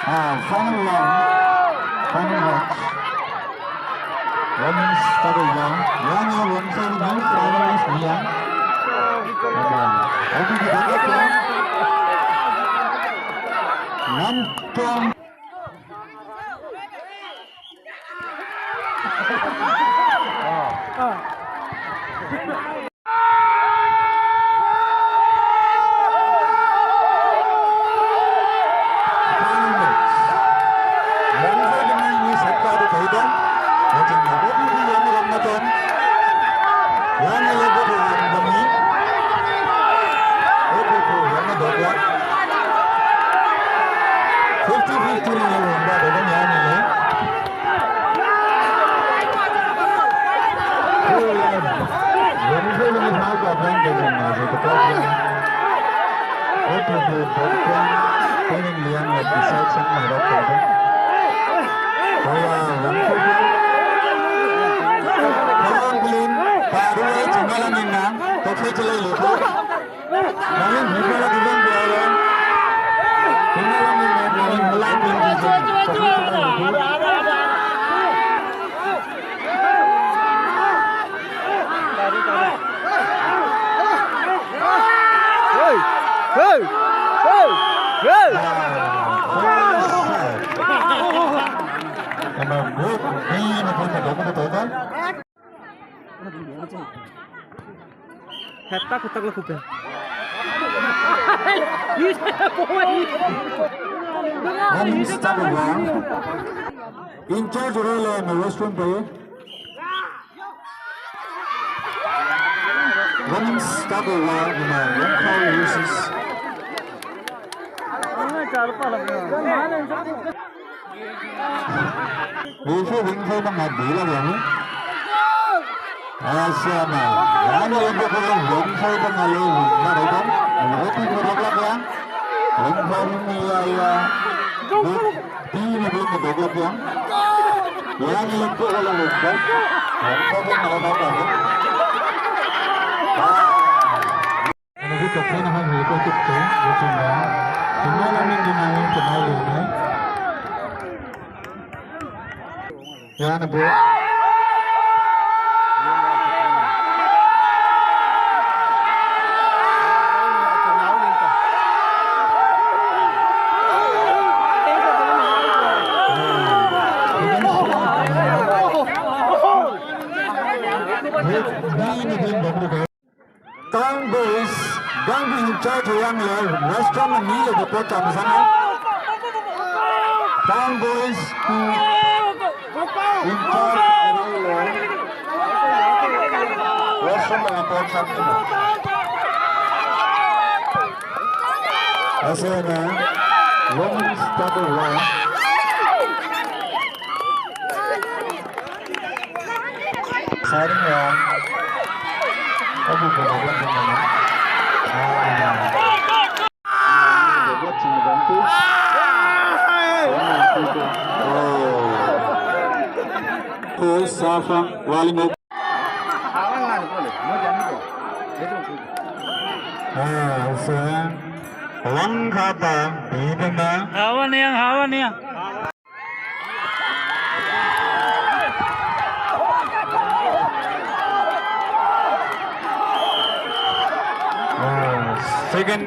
Final round. Final round. Women's double round. Yang 원선이 finalist Liang. 어디게 되겠죠? 남경. takut kuping. Women's double round. In charge role में restaurant पे. Women's double round में Wen versus. Wushu Wingfei bang ada lagi ni. Asyik Yang lebih kurang Wingfei bang ada mana kan? Lebih kurang lagi. Wingfei ni ya. Ini belum berdoa yang. Yang lebih kurang Wingfei. Wingfei bang ada apa? Ini kita nak hamil kau tu, macam mana? Semua orang yang dimainkan kenal ini. Ya, nak buat. Tang boys, gang in charge yang le, restaurant ni le dapat kami sana. Tang boys in charge yang le, restaurant dapat kami. Asalnya, women's double round. Saring round. Abu berapa mana? Buat cuma bantu. Oh, Safang, Walimuk. Saya Wang kata, ini mah. Hawan yang. Second